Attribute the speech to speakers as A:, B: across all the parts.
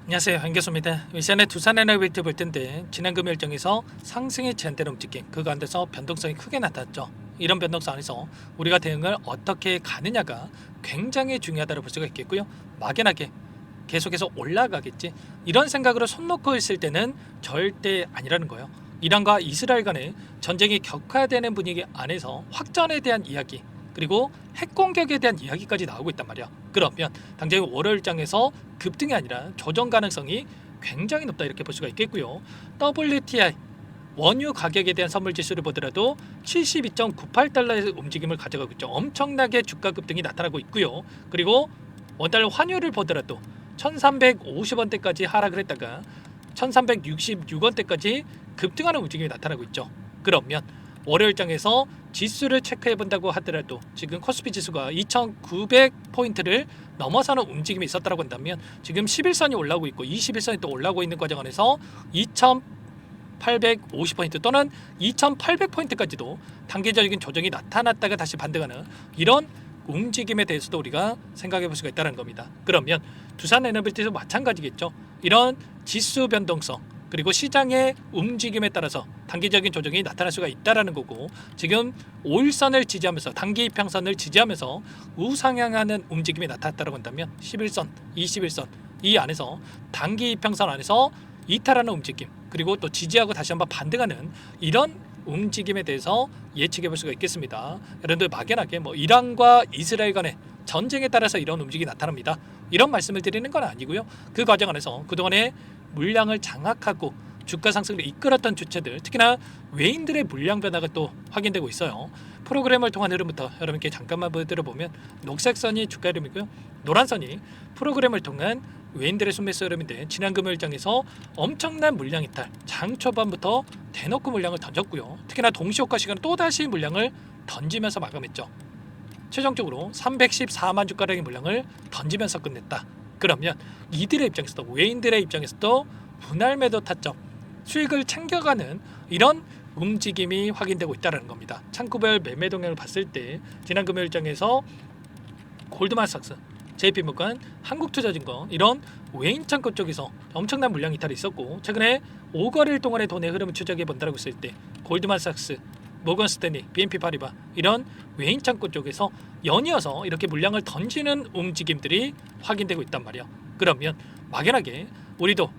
A: 안녕하세요, 한교수입니다. 이 시간에 두산에너비트 볼 텐데 지난 금요일 일정에서 상승의 제한대로 움직임, 그 가운데서 변동성이 크게 나타났죠. 이런 변동성 안에서 우리가 대응을 어떻게 가느냐가 굉장히 중요하다고 볼 수가 있겠고요. 막연하게 계속해서 올라가겠지, 이런 생각으로 손 놓고 있을 때는 절대 아니라는 거예요. 이란과 이스라엘 간의 전쟁이 격화되는 분위기 안에서 확전에 대한 이야기, 그리고 핵 공격에 대한 이야기까지 나오고 있단 말이야. 그러면 당장 월요일장에서 급등이 아니라 조정 가능성이 굉장히 높다, 이렇게 볼 수가 있겠고요. WTI 원유 가격에 대한 선물 지수를 보더라도 72.98달러의 움직임을 가져가고 있죠. 엄청나게 주가 급등이 나타나고 있고요. 그리고 원달러 환율을 보더라도 1350원대까지 하락을 했다가 1366원대까지 급등하는 움직임이 나타나고 있죠. 그러면 월요일장에서 지수를 체크해 본다고 하더라도 지금 코스피 지수가 2900포인트를 넘어서는 움직임이 있었다고 한다면 지금 11선이 올라오고 있고 21선이 또 올라오고 있는 과정 안에서 2850포인트 또는 2800포인트까지도 단기적인 조정이 나타났다가 다시 반등하는 이런 움직임에 대해서도 우리가 생각해 볼 수가 있다는 겁니다. 그러면 두산에너비티도 마찬가지겠죠. 이런 지수 변동성 그리고 시장의 움직임에 따라서 단기적인 조정이 나타날 수가 있다는 거고, 지금 5일선을 지지하면서 단기 이평선을 지지하면서 우상향하는 움직임이 나타났다고 한다면 11선, 21선 이 안에서 단기 이평선 안에서 이탈하는 움직임, 그리고 또 지지하고 다시 한번 반등하는 이런 움직임에 대해서 예측해 볼 수가 있겠습니다. 여러분들 막연하게 이란과 이스라엘 간의 전쟁에 따라서 이런 움직임이 나타납니다, 이런 말씀을 드리는 건 아니고요. 그 과정 안에서 그동안에 물량을 장악하고 주가 상승을 이끌었던 주체들, 특히나 외인들의 물량 변화가 또 확인되고 있어요. 프로그램을 통한 흐름부터 여러분께 잠깐만 보여드려보면 녹색선이 주가 흐름이고요. 노란선이 프로그램을 통한 외인들의 순매수 흐름인데, 지난 금요일장에서 엄청난 물량 이탈, 장 초반부터 대놓고 물량을 던졌고요. 특히나 동시효과 시간에 또다시 물량을 던지면서 마감했죠. 최종적으로 314만 주가량의 물량을 던지면서 끝냈다. 그러면 이들의 입장에서도, 외인들의 입장에서도 분할 매도 타점, 수익을 챙겨가는 이런 움직임이 확인되고 있다는 겁니다. 창구별 매매 동향을 봤을 때 지난 금요일장에서 골드만삭스, JP모건, 한국투자증권 이런 외인 창구 쪽에서 엄청난 물량 이탈이 있었고, 최근에 5거래일 동안의 돈의 흐름을 추적해 본다고 했을 때 골드만삭스, 모건스탠리, BNP 파리바 이런 외인 창구 쪽에서 연이어서 이렇게 물량을 던지는 움직임들이 확인되고 있단 말이야. 그러면 막연하게 우리도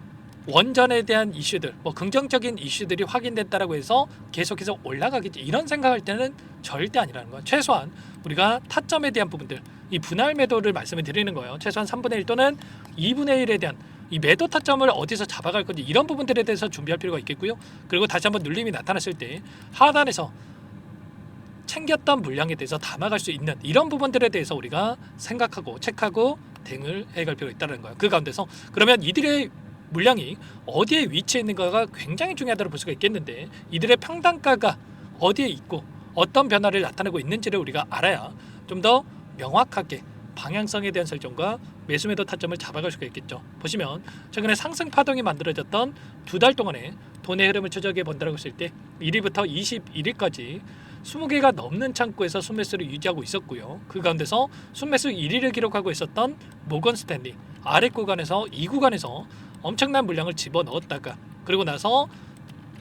A: 원전에 대한 이슈들, 긍정적인 이슈들이 확인됐다라고 해서 계속해서 올라가겠지, 이런 생각할 때는 절대 아니라는 거야. 최소한 우리가 타점에 대한 부분들, 이 분할 매도를 말씀을 드리는 거예요. 최소한 3분의 1 또는 2분의 1에 대한 이 매도 타점을 어디서 잡아갈 건지, 이런 부분들에 대해서 준비할 필요가 있겠고요. 그리고 다시 한번 눌림이 나타났을 때 하단에서 챙겼던 물량에 대해서 담아갈 수 있는 이런 부분들에 대해서 우리가 생각하고 체크하고 대응을 해갈 필요가 있다는 거예요. 그 가운데서 그러면 이들의 물량이 어디에 위치해 있는가가 굉장히 중요하다고 볼 수가 있겠는데, 이들의 평단가가 어디에 있고 어떤 변화를 나타내고 있는지를 우리가 알아야 좀 더 명확하게 방향성에 대한 설정과 매수매도 타점을 잡아갈 수가 있겠죠. 보시면 최근에 상승 파동이 만들어졌던 두 달 동안의 돈의 흐름을 추적해 본다고 했을 때 1일부터 21일까지 20개가 넘는 창구에서 순매수를 유지하고 있었고요. 그 가운데서 순매수 1위를 기록하고 있었던 모건스탠리 아래 구간에서 이 구간에서 엄청난 물량을 집어넣었다가, 그리고 나서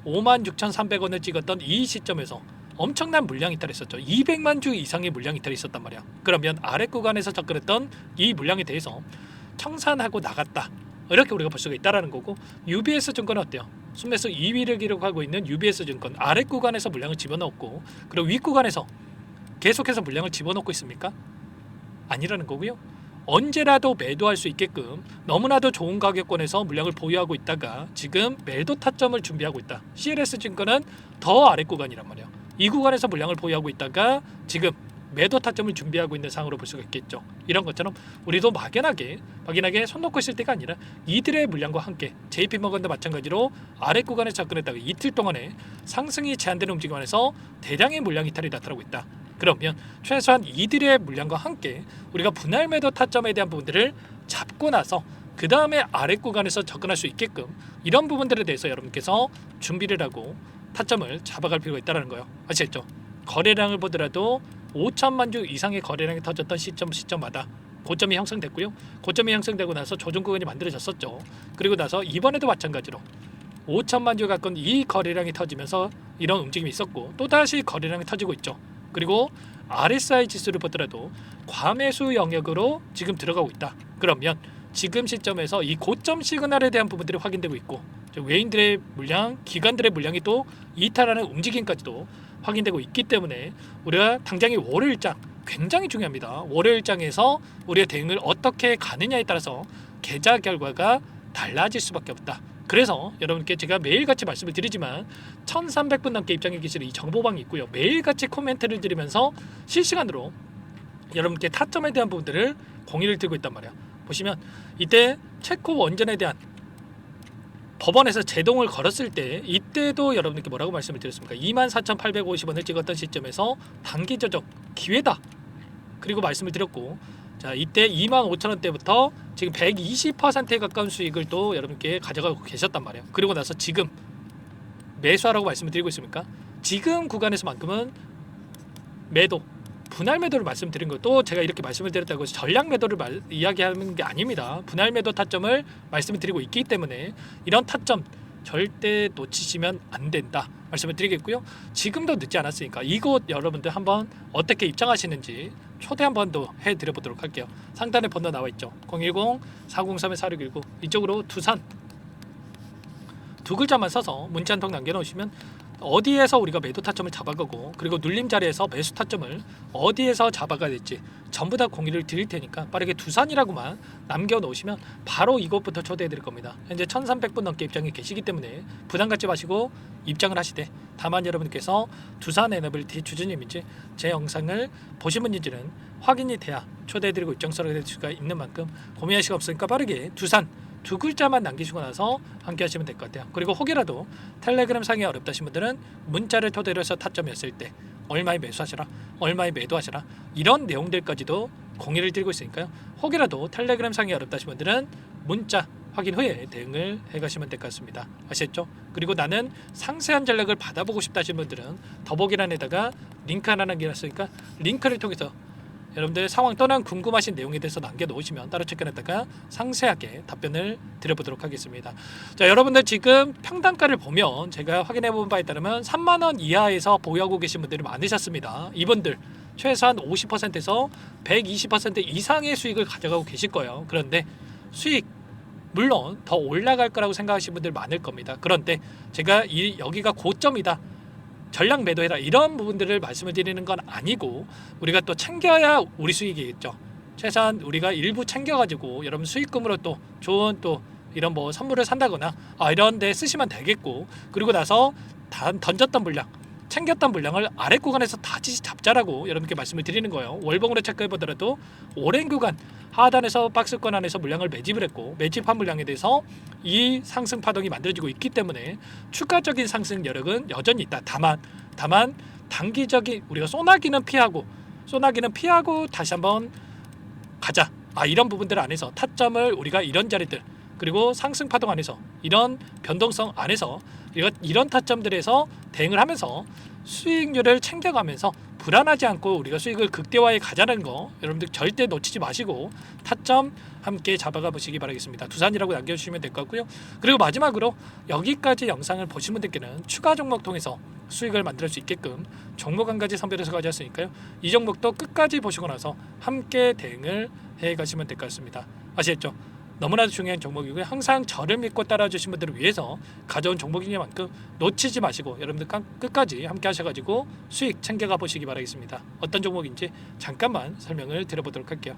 A: 56,300원을 찍었던 이 시점에서 엄청난 물량 이탈이 있었죠. 200만 주 이상의 물량 이탈이 있었단 말이야. 그러면 아래 구간에서 접근했던 이 물량에 대해서 청산하고 나갔다, 이렇게 우리가 볼 수가 있다라는 거고, UBS 증권은 어때요? 순매수 2위를 기록하고 있는 UBS 증권 아래 구간에서 물량을 집어넣었고, 그리고 윗 구간에서 계속해서 물량을 집어넣고 있습니까? 아니라는 거고요. 언제라도 매도할 수 있게끔 너무나도 좋은 가격권에서 물량을 보유하고 있다가 지금 매도 타점을 준비하고 있다. CLS 증권은 더 아래 구간이란 말이에요. 이 구간에서 물량을 보유하고 있다가 지금 매도 타점을 준비하고 있는 상황으로 볼 수가 있겠죠. 이런 것처럼 우리도 막연하게 손 놓고 있을 때가 아니라 이들의 물량과 함께 JP모건도 마찬가지로 아래 구간에 접근했다가 이틀 동안에 상승이 제한되는 움직임 안에서 대량의 물량 이탈이 나타나고 있다. 그러면 최소한 이들의 물량과 함께 우리가 분할 매도 타점에 대한 부분들을 잡고 나서 그 다음에 아래 구간에서 접근할 수 있게끔 이런 부분들에 대해서 여러분께서 준비를 하고 타점을 잡아갈 필요가 있다는 거예요. 아시겠죠? 거래량을 보더라도 5천만 주 이상의 거래량이 터졌던 시점마다 고점이 형성됐고요. 고점이 형성되고 나서 조정 구간이 만들어졌었죠. 그리고 나서 이번에도 마찬가지로 5천만 주 가까운 이 거래량이 터지면서 이런 움직임이 있었고 또다시 거래량이 터지고 있죠. 그리고 RSI 지수를 보더라도 과매수 영역으로 지금 들어가고 있다. 그러면 지금 시점에서 이 고점 시그널에 대한 부분들이 확인되고 있고 외인들의 물량, 기관들의 물량이 또 이탈하는 움직임까지도 확인되고 있기 때문에 우리가 당장의 월요일장 굉장히 중요합니다. 월요일장에서 우리의 대응을 어떻게 가느냐에 따라서 계좌 결과가 달라질 수밖에 없다. 그래서 여러분께 제가 매일같이 말씀을 드리지만 1300분 넘게 입장해 계시는 이 정보방이 있고요. 매일같이 코멘트를 드리면서 실시간으로 여러분께 타점에 대한 부분들을 공유를 드리고 있단 말이야. 보시면 이때 체코 원전에 대한 법원에서 제동을 걸었을 때 이때도 여러분께 뭐라고 말씀을 드렸습니까? 24,850원을 찍었던 시점에서 단기 저적 기회다. 그리고 말씀을 드렸고 자 이때 25,000원대부터 지금 120%에 가까운 수익을 또 여러분께 가져가고 계셨단 말이에요. 그리고 나서 지금 매수하라고 말씀을 드리고 있습니까? 지금 구간에서만큼은 매도 분할 매도를 말씀드린 것도 제가 이렇게 말씀을 드렸다고 해서 전략 매도를 이야기하는 게 아닙니다. 분할 매도 타점을 말씀을 드리고 있기 때문에 이런 타점 절대 놓치시면 안 된다 말씀을 드리겠고요. 지금도 늦지 않았으니까 이곳 여러분들 한번 어떻게 입장하시는지 초대 한번 더 해드려보도록 할게요. 상단에 번호 나와 있죠. 010-403-4619 이쪽으로 두산 두 글자만 써서 문자 한 통 남겨놓으시면 어디에서 우리가 매도 타점을 잡아가고 그리고 눌림 자리에서 매수 타점을 어디에서 잡아가야 될지 전부 다 공유를 드릴 테니까 빠르게 두산이라고만 남겨놓으시면 바로 이곳부터 초대해 드릴 겁니다. 현재 1300분 넘게 입장에 계시기 때문에 부담 갖지 마시고 입장을 하시되 다만 여러분께서 두산 에너빌티 주주님인지 제 영상을 보신 분인지는 확인이 돼야 초대해 드리고 입장서를 낼 수가 있는 만큼 고민할 시간 없으니까 빠르게 두산 두 글자만 남기시고 나서 함께 하시면 될 것 같아요. 그리고 혹이라도 텔레그램 상이 어렵다신 분들은 문자를 토대로 해서 타점이었을 때 얼마에 매수하시라 얼마에 매도하시라 이런 내용들까지도 공유를 드리고 있으니까요. 혹이라도 텔레그램 상이 어렵다신 분들은 문자 확인 후에 대응을 해가시면 될 것 같습니다. 아시겠죠? 그리고 나는 상세한 전략을 받아보고 싶다 하시는 분들은 더보기란에다가 링크 하나 남겨놨으니까 링크를 통해서 여러분들 상황 떠난 궁금하신 내용에 대해서 남겨놓으시면 따로 체크해놨다가 상세하게 답변을 드려보도록 하겠습니다. 자, 여러분들 지금 평단가를 보면 제가 확인해본 바에 따르면 3만원 이하에서 보유하고 계신 분들이 많으셨습니다. 이분들 최소한 50%에서 120% 이상의 수익을 가져가고 계실 거예요. 그런데 수익 물론 더 올라갈 거라고 생각하시는 분들 많을 겁니다. 그런데 제가 여기가 고점이다 전략 매도해라 이런 부분들을 말씀을 드리는 건 아니고 우리가 또 챙겨야 우리 수익이겠죠. 최소한 우리가 일부 챙겨가지고 여러분 수익금으로 또 좋은 또 이런 뭐 선물을 산다거나 이런 데 쓰시면 되겠고 그리고 나서 던졌던 물량 챙겼던 물량을 아래 구간에서 다시 잡자라고 여러분께 말씀을 드리는 거예요. 월봉으로 체크해 보더라도 오랜 구간 하단에서 박스권 안에서 물량을 매집을 했고 매집한 물량에 대해서 이 상승 파동이 만들어지고 있기 때문에 추가적인 상승 여력은 여전히 있다. 다만 단기적인 우리가 소나기는 피하고 다시 한번 가자. 이런 부분들 안에서 타점을 우리가 이런 자리들 그리고 상승 파동 안에서 이런 변동성 안에서 이런 타점들에서 대응을 하면서 수익률을 챙겨가면서 불안하지 않고 우리가 수익을 극대화해 가자는 거 여러분들 절대 놓치지 마시고 타점 함께 잡아가 보시기 바라겠습니다. 두산이라고 남겨주시면 될 것 같고요. 그리고 마지막으로 여기까지 영상을 보신 분들께는 추가 종목 통해서 수익을 만들 수 있게끔 종목 한 가지 선별해서 가져왔으니까요. 이 종목도 끝까지 보시고 나서 함께 대응을 해 가시면 될 것 같습니다. 아시겠죠? 너무나도 중요한 종목이고요. 항상 저를 믿고 따라주신 분들을 위해서 가져온 종목이니만큼 놓치지 마시고 여러분들 끝까지 함께 하셔가지고 수익 챙겨가 보시기 바라겠습니다. 어떤 종목인지 잠깐만 설명을 드려보도록 할게요.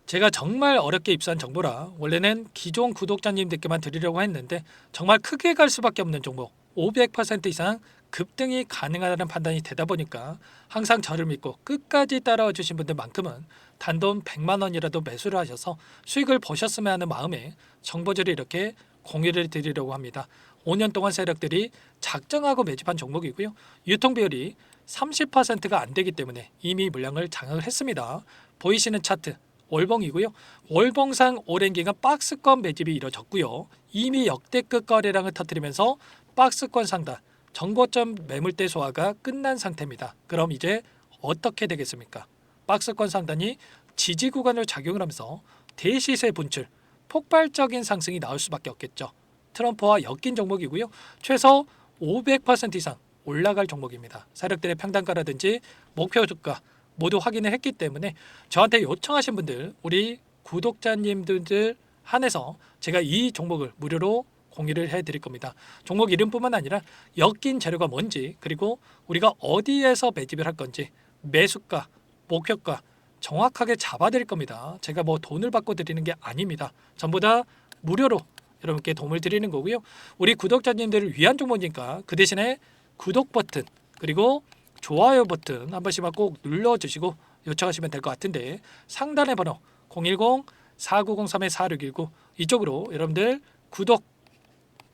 A: 제가 정말 어렵게 입수한 정보라 원래는 기존 구독자님들께만 드리려고 했는데 정말 크게 갈 수밖에 없는 종목 500% 이상 급등이 가능하다는 판단이 되다 보니까 항상 저를 믿고 끝까지 따라와 주신 분들만큼은 단돈 100만 원이라도 매수를 하셔서 수익을 보셨으면 하는 마음에 정보들을 이렇게 공유를 드리려고 합니다. 5년 동안 세력들이 작정하고 매집한 종목이고요. 유통 비율이 30%가 안 되기 때문에 이미 물량을 장악을 했습니다. 보이시는 차트 월봉이고요. 월봉상 오랜 기간 박스권 매집이 이뤄졌고요. 이미 역대급 거래량을 터뜨리면서 박스권 상단 정고점 매물대 소화가 끝난 상태입니다. 그럼 이제 어떻게 되겠습니까? 박스권 상단이 지지 구간으로 작용을 하면서 대시세 분출, 폭발적인 상승이 나올 수밖에 없겠죠. 트럼프와 엮인 종목이고요. 최소 500% 이상 올라갈 종목입니다. 세력들의 평단가라든지 목표 주가 모두 확인을 했기 때문에 저한테 요청하신 분들, 우리 구독자님들 한해서 제가 이 종목을 무료로 공유를 해드릴 겁니다. 종목 이름뿐만 아니라 엮인 재료가 뭔지, 그리고 우리가 어디에서 매집을 할 건지, 매수가, 목표가 정확하게 잡아드릴 겁니다. 제가 뭐 돈을 받고 드리는 게 아닙니다. 전부 다 무료로 여러분께 도움을 드리는 거고요. 우리 구독자님들을 위한 종목이니까 그 대신에 구독 버튼 그리고 좋아요 버튼 한 번씩만 꼭 눌러주시고 요청하시면 될 것 같은데, 상단의 번호 010-4903-4619 이쪽으로 여러분들 구독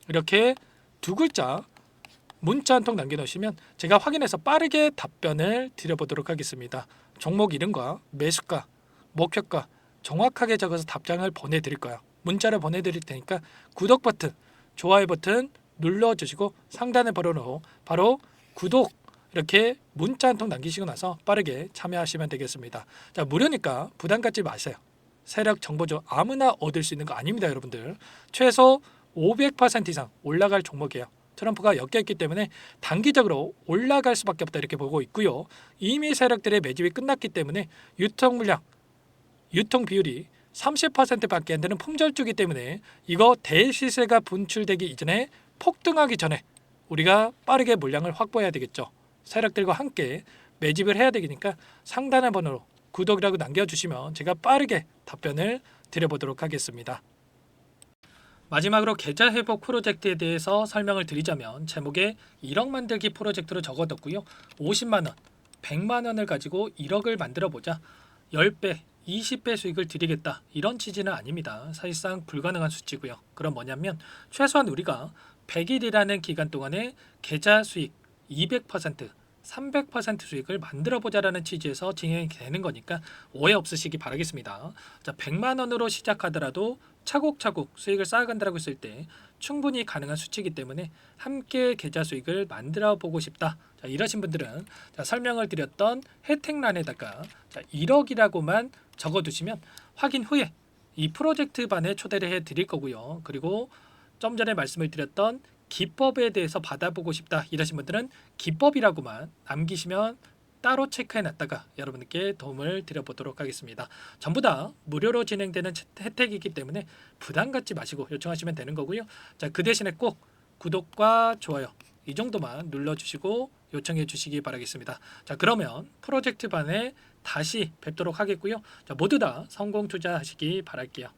A: 이렇게 두 글자 문자 한 통 남겨놓으시면 제가 확인해서 빠르게 답변을 드려보도록 하겠습니다. 종목 이름과 매수가, 목표가 정확하게 적어서 답장을 보내드릴 거예요. 문자를 보내드릴 테니까 구독 버튼, 좋아요 버튼 눌러주시고 상단의 번호로 바로 구독 이렇게 문자 한 통 남기시고 나서 빠르게 참여하시면 되겠습니다. 자, 무료니까 부담 갖지 마세요. 세력 정보죠. 아무나 얻을 수 있는 거 아닙니다, 여러분들. 최소 500% 이상 올라갈 종목이에요. 트럼프가 엮여있기 때문에 단기적으로 올라갈 수밖에 없다 이렇게 보고 있고요. 이미 세력들의 매집이 끝났기 때문에 유통 물량, 유통 비율이 30%밖에 안 되는 품절주기 때문에 이거 대시세가 분출되기 이전에 폭등하기 전에 우리가 빠르게 물량을 확보해야 되겠죠. 세력들과 함께 매집을 해야 되니까 상단의 번호로 구독이라고 남겨주시면 제가 빠르게 답변을 드려보도록 하겠습니다. 마지막으로 계좌 회복 프로젝트에 대해서 설명을 드리자면 제목에 1억 만들기 프로젝트로 적어뒀고요. 50만 원, 100만 원을 가지고 1억을 만들어 보자. 10배, 20배 수익을 드리겠다. 이런 취지는 아닙니다. 사실상 불가능한 수치고요. 그럼 뭐냐면 최소한 우리가 100일이라는 기간 동안에 계좌 수익 200%, 300% 수익을 만들어 보자라는 취지에서 진행이 되는 거니까 오해 없으시기 바라겠습니다. 자, 100만 원으로 시작하더라도 차곡차곡 수익을 쌓아간다고 했을 때 충분히 가능한 수치이기 때문에 함께 계좌 수익을 만들어 보고 싶다. 자, 이러신 분들은 자, 설명을 드렸던 혜택란에다가 자, 1억이라고만 적어두시면 확인 후에 이 프로젝트 반에 초대를 해 드릴 거고요. 그리고 좀 전에 말씀을 드렸던 기법에 대해서 받아보고 싶다 이러신 분들은 기법이라고만 남기시면 따로 체크해 놨다가 여러분께 도움을 드려보도록 하겠습니다. 전부 다 무료로 진행되는 혜택이기 때문에 부담 갖지 마시고 요청하시면 되는 거고요. 자, 그 대신에 꼭 구독과 좋아요 이 정도만 눌러주시고 요청해 주시기 바라겠습니다. 자, 그러면 프로젝트 반에 다시 뵙도록 하겠고요. 자, 모두 다 성공 투자하시기 바랄게요.